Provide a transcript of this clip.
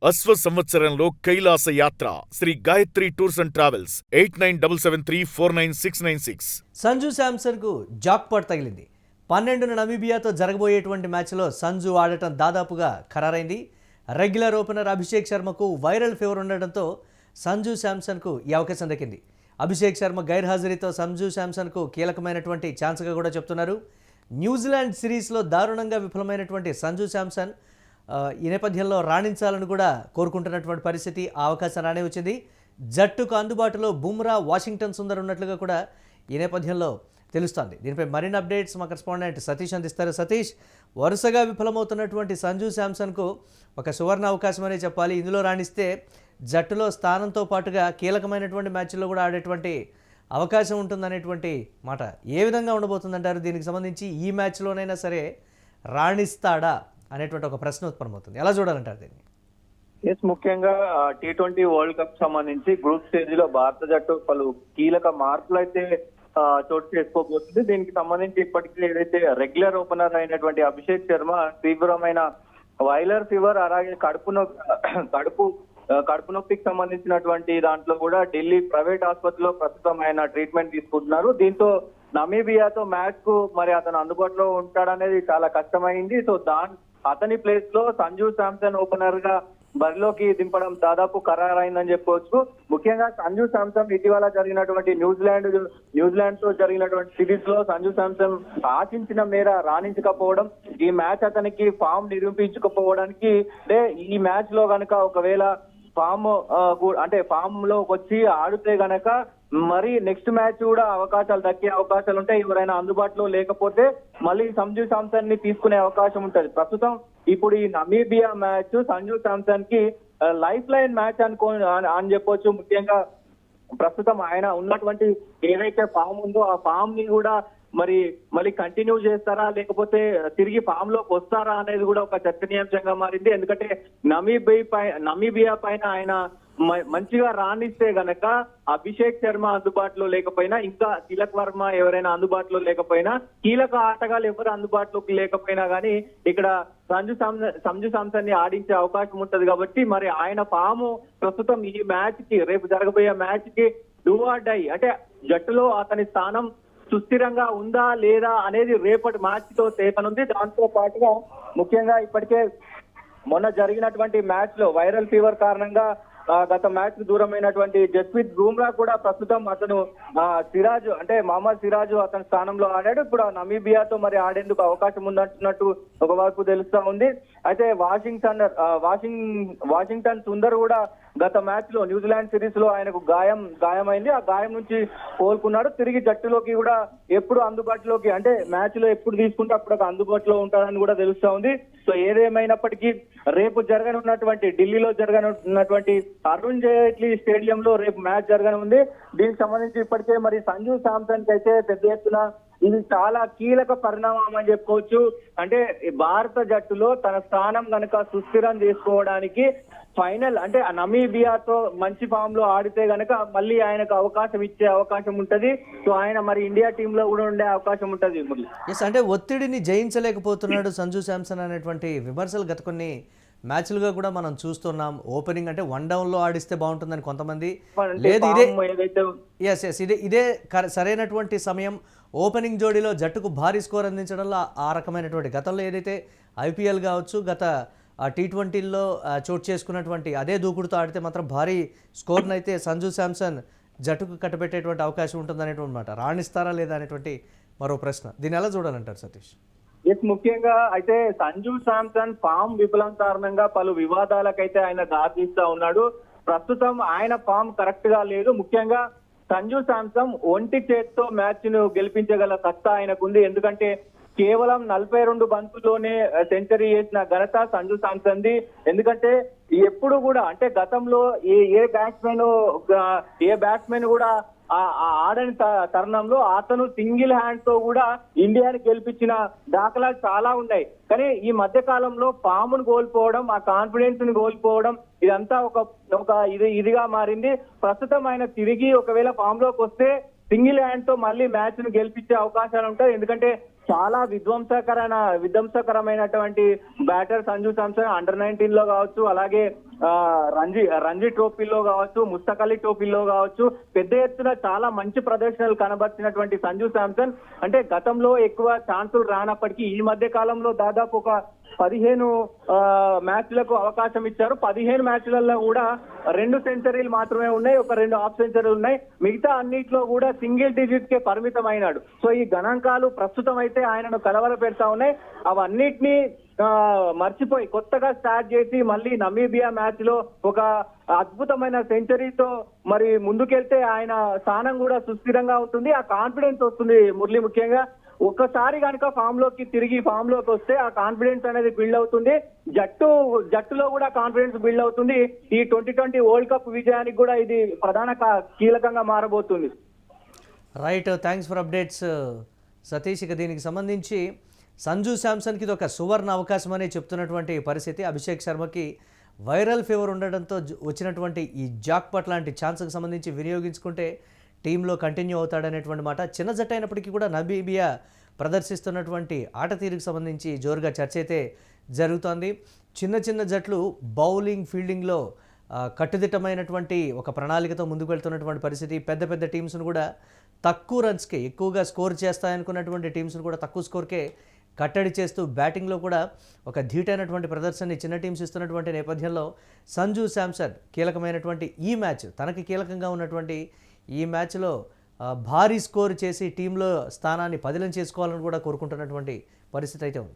అశ్వ సంవత్సరంలో కైలాస యాత్ర Sri Gayatri tours and travels 8977349696. Sanju శాంసన్కు జాక్పాట్ తగిలింది. 12న నమీబియాతో జరగబోయేటువంటి మ్యాచ్లో సంజు ఆడటం దాదాపుగా ఖరారైంది. రెగ్యులర్ ఓపెనర్ అభిషేక్ శర్మకు వైరల్ ఫీవర్ ఉండడంతో సంజు శాంసన్కు ఈ అవకాశం దక్కింది. అభిషేక్ శర్మ గైర్హాజరీతో సంజు శాంసన్కు కీలకమైనటువంటి ఛాన్స్గా కూడా చెప్తున్నారు. న్యూజిలాండ్ సిరీస్లో దారుణంగా విఫలమైనటువంటి సంజు శాంసన్ ఈ నేపథ్యంలో రాణించాలని కూడా కోరుకుంటున్నటువంటి పరిస్థితి, ఆ అవకాశం రానే వచ్చింది. జట్టుకు అందుబాటులో బుమ్రా, వాషింగ్టన్ సుందర్ ఉన్నట్లుగా కూడా ఈ నేపథ్యంలో తెలుస్తోంది. దీనిపై మరిన్ని అప్డేట్స్ మా కరెస్పాండెంట్ సతీష్ అందిస్తారు. సతీష్, వరుసగా విఫలమవుతున్నటువంటి సంజు శాంసన్కు ఒక సువర్ణ అవకాశం అనే చెప్పాలి. ఇందులో రాణిస్తే జట్టులో స్థానంతో పాటుగా కీలకమైనటువంటి మ్యాచ్ల్లో కూడా ఆడేటువంటి అవకాశం ఉంటుందనేటువంటి మాట ఏ విధంగా ఉండబోతుందంటారు? దీనికి సంబంధించి ఈ మ్యాచ్లోనైనా సరే రాణిస్తాడా అనేటువంటి ఒక ప్రశ్న ఉత్పన్నమవుతుంది. ఎలా చూడాలంటారు దీన్ని? ముఖ్యంగా T20 వరల్డ్ కప్ సంబంధించి గ్రూప్ స్టేజ్ లో భారత జట్టు పలు కీలక మార్పులు అయితే చోటు చేసుకోబోతుంది. దీనికి సంబంధించి ఇప్పటికీ ఏదైతే రెగ్యులర్ ఓపెనర్ అయినటువంటి అభిషేక్ శర్మ తీవ్రమైన వైరల్ ఫీవర్, అలాగే కడుపు నొప్పికి సంబంధించినటువంటి దాంట్లో కూడా ఢిల్లీ ప్రైవేట్ ఆసుపత్రిలో ప్రస్తుతం ఆయన ట్రీట్మెంట్ తీసుకుంటున్నారు. దీంతో నమీబియాతో మ్యాచ్ కు మరి అతను అందుబాటులో ఉంటాడనేది చాలా కష్టమైంది. సో అతని ప్లేస్ లో సంజు శాంసన్ ఓపెనర్ గా బరిలోకి దింపడం దాదాపు ఖరారైందని చెప్పవచ్చు. ముఖ్యంగా సంజు శాంసన్ ఇటీవల జరిగినటువంటి న్యూజిలాండ్ తో జరిగినటువంటి సిరీస్ లో సంజు శాంసన్ ఆశించిన మేర రాణించకపోవడం, ఈ మ్యాచ్ అతనికి ఫామ్ నిరూపించకపోవడానికి, ఈ మ్యాచ్ లో గనక ఒకవేళ ఫామ్ లో వచ్చి ఆడితే గనక మరి నెక్స్ట్ మ్యాచ్ కూడా అవకాశాలు దక్కే అవకాశాలు ఉంటాయి. ఎవరైనా అందుబాటులో లేకపోతే మళ్ళీ సంజు శాంసన్ ని తీసుకునే అవకాశం ఉంటది. ప్రస్తుతం ఇప్పుడు ఈ నమీబియా మ్యాచ్ సంజు శాంసన్ కి లైఫ్ లైన్ మ్యాచ్ అని చెప్పొచ్చు. ముఖ్యంగా ప్రస్తుతం ఆయన ఉన్నటువంటి ఏదైతే ఫామ్ ఉందో ఆ ఫామ్ ని కూడా మళ్ళీ కంటిన్యూ చేస్తారా, లేకపోతే తిరిగి ఫామ్ లోకి వస్తారా అనేది కూడా ఒక చర్చనీయాంశంగా మారింది. ఎందుకంటే నమీబియా పైన ఆయన మంచిగా రాణిస్తే గనక అభిషేక్ శర్మ అందుబాటులో లేకపోయినా, ఇంకా తిలక్ వర్మ ఎవరైనా అందుబాటులో లేకపోయినా, కీలక ఆటగాళ్ళు ఎవరు అందుబాటులోకి లేకపోయినా గానీ ఇక్కడ సంజు శాంసన్ ని ఆడించే అవకాశం ఉంటది. కాబట్టి మరి ఆయన ఫామ్ ప్రస్తుతం ఈ మ్యాచ్ కి, రేపు జరగబోయే మ్యాచ్ కి డూ ఆర్ డై, అంటే జట్టులో అతని స్థానం సుస్థిరంగా ఉందా లేదా అనేది రేపటి మ్యాచ్ తో తేపనుంది. దాంతో పాటుగా ముఖ్యంగా ఇప్పటికే మొన్న జరిగినటువంటి మ్యాచ్ లో వైరల్ ఫీవర్ కారణంగా గత మ్యాచ్ దూరమైనటువంటి జస్ప్రీత్ బుమ్రా కూడా ప్రస్తుతం అతను మహమ్మద్ సిరాజ్ అతని స్థానంలో ఆడాడు. ఇప్పుడు నమీబియాతో మరి ఆడేందుకు అవకాశం ఉందంటున్నట్టు ఒకవైపు తెలుస్తా ఉంది. అయితే వాషింగ్టన్ సుందర్ కూడా గత మ్యాచ్ లో న్యూజిలాండ్ సిరీస్ లో ఆయనకు గాయమైంది. ఆ గాయం నుంచి కోలుకున్నాడు. తిరిగి జట్టులోకి కూడా ఎప్పుడు అందుబాటులోకి, అంటే మ్యాచ్ లో ఎప్పుడు తీసుకుంటే అప్పుడు అందుబాటులో ఉంటాడని కూడా తెలుస్తా ఉంది. సో ఏదేమైనప్పటికీ రేపు జరగనున్నటువంటి ఢిల్లీలో జరగనున్నటువంటి అరుణ్ జైట్లీ స్టేడియంలో రేపు మ్యాచ్ జరగనుంది. దీనికి సంబంధించి ఇప్పటికే మరి సంజు శాంసన్ కి అయితే పెద్ద ఎత్తున ఇది చాలా కీలక పరిణామం అని చెప్పుకోవచ్చు. అంటే భారత జట్టులో తన స్థానం గనక సుస్థిరం చేసుకోవడానికి ఫైనల్, అంటే నమీబియాతో మంచి ఫామ్ లో ఆడితే గనక మళ్ళీ ఆయనకు అవకాశం ఇచ్చే అవకాశం ఉంటది. సో ఆయన మరి ఇండియా టీమ్ లో కూడా ఉండే అవకాశం ఉంటది. అంటే ఒత్తిడిని జయించలేకపోతున్నాడు సంజు శాంసన్ అనేటువంటి విమర్శలు గత కొన్ని మ్యాచ్లుగా కూడా మనం చూస్తున్నాం. ఓపెనింగ్ అంటే 1 డౌన్ లో ఆడిస్తే బాగుంటుందని కొంతమంది, లేదు ఇదే సరైనటువంటి సమయం, ఓపెనింగ్ జోడీలో జట్టుకు భారీ స్కోర్ అందించడంలో ఆ రకమైనటువంటి గతంలో ఏదైతే IPL కావచ్చు, గత T20లో చోటు చేసుకున్నటువంటి అదే దూకుడుతో ఆడితే మాత్రం భారీ స్కోర్ను అయితే సంజు శాంసన్ జట్టుకు కట్టబెట్టేటువంటి అవకాశం ఉంటుందనేటువంటి మాట. రాణిస్తారా లేదా అనేటువంటి మరో ప్రశ్న. దీన్ని ఎలా చూడాలంటారు సతీష్? ముఖ్యంగా అయితే సంజు శాంసన్ ఫామ్ విఫలం కారణంగా పలు వివాదాలకైతే ఆయన దారితీస్తా ఉన్నాడు. ప్రస్తుతం ఆయన ఫామ్ కరెక్ట్ గా లేదు. ముఖ్యంగా సంజు శాంసన్ ఒంటి చేతితో మ్యాచ్ ను గెలిపించగల సత్తా ఆయనకుంది. ఎందుకంటే కేవలం 42 బంతుల్లోనే సెంచరీ చేసిన ఘనత సంజు శాంసన్ ది. ఎందుకంటే ఎప్పుడు కూడా, అంటే గతంలో ఏ బ్యాట్స్మెన్ కూడా ఆడని తరుణంలో అతను సింగిల్ హ్యాండ్ తో కూడా ఇండియాని గెలిపించిన దాఖలాలు చాలా ఉన్నాయి. కానీ ఈ మధ్య కాలంలో ఫామ్ ను కోల్పోవడం, ఆ కాన్ఫిడెన్స్ ని కోల్పోవడం, ఇదంతా ఒక ఇదిగా మారింది. ప్రస్తుతం ఆయన తిరిగి ఒకవేళ ఫామ్ లోకి వస్తే సింగిల్ హ్యాండ్ తో మళ్ళీ మ్యాచ్ ను గెలిపించే అవకాశాలు ఉంటాయి. ఎందుకంటే చాలా విధ్వంసకరమైనటువంటి బ్యాటర్ సంజు శాంసన్. అండర్ 19 లో కావచ్చు, అలాగే రంజీ ట్రోఫీలో కావచ్చు, ముస్తక్ అలీ ట్రోఫీలో కావచ్చు పెద్ద ఎత్తున చాలా మంచి ప్రదర్శనలు కనబర్చినటువంటి సంజు శాంసన్ అంటే గతంలో ఎక్కువ ఛాన్సులు రానప్పటికీ ఈ మధ్య కాలంలో దాదాపు ఒక 15 మ్యాచ్లకు అవకాశం ఇచ్చారు. 15 మ్యాచ్లలో కూడా 2 సెంచరీలు మాత్రమే ఉన్నాయి, ఒక 2 హాఫ్ సెంచరీలు ఉన్నాయి. మిగతా అన్నిట్లో కూడా సింగిల్ డిజిట్ కే పరిమితం అయినాడు. సో ఈ గణాంకాలు ప్రస్తుతం అయితే ఆయనను కలవర పెడతా ఉన్నాయి. అవన్నిటినీ మర్చిపోయి కొత్తగా స్టార్ట్ చేసి మళ్ళీ నమీబియా మ్యాచ్ లో ఒక అద్భుతమైన సెంచరీతో మరి ముందుకెళ్తే ఆయన స్థానం కూడా సుస్థిరంగా ఉంటుంది. ఆ కాన్ఫిడెన్స్ వస్తుంది మురళి. ముఖ్యంగా ఒక్కసారి కనుక తిరిగి ఫామ్ లోకి వస్తే ఆ కాన్ఫిడెన్స్ అనేది బిల్డ్ అవుతుంది. జట్టులో కూడా కాన్ఫిడెన్స్ బిల్డ్ అవుతుంది. ఈ 2020 వరల్డ్ కప్ విజయానికి కూడా ఇది ప్రధాన కీలకంగా మారబోతుంది. Right, thanks for updates Satish. ఇక దీనికి సంబంధించి సంజు శాంసన్కి ఇది ఒక సువర్ణ అవకాశం అనే చెప్తున్నటువంటి పరిస్థితి. అభిషేక్ శర్మకి వైరల్ ఫీవర్ ఉండడంతో వచ్చినటువంటి ఈ జాక్పాట్ లాంటి ఛాన్స్కి సంబంధించి వినియోగించుకుంటే టీంలో కంటిన్యూ అవుతాడనేటువంటి మాట. చిన్న జట్టు అయినప్పటికీ కూడా నమీబియా ప్రదర్శిస్తున్నటువంటి ఆట తీరుకు సంబంధించి జోరుగా చర్చ అయితే జరుగుతోంది. చిన్న జట్లు బౌలింగ్ ఫీల్డింగ్లో కట్టుదిట్టమైనటువంటి ఒక ప్రణాళికతో ముందుకు వెళ్తున్నటువంటి పరిస్థితి. పెద్ద టీమ్స్ను కూడా తక్కువ రన్స్కే ఎక్కువగా స్కోర్ చేస్తాయనుకున్నటువంటి టీమ్స్ను కూడా తక్కువ స్కోర్కే కట్టడి చేస్తూ బ్యాటింగ్లో కూడా ఒక ధీటైనటువంటి ప్రదర్శనని చిన్న టీమ్స్ ఇస్తున్నటువంటి నేపథ్యంలో సంజు శాంసన్ కీలకమైనటువంటి ఈ మ్యాచ్ తనకి కీలకంగా ఉన్నటువంటి ఈ మ్యాచ్లో భారీ స్కోర్ చేసి టీంలో స్థానాన్ని పదిలం చేసుకోవాలని కూడా కోరుకుంటున్నటువంటి పరిస్థితి అయితే ఉంది.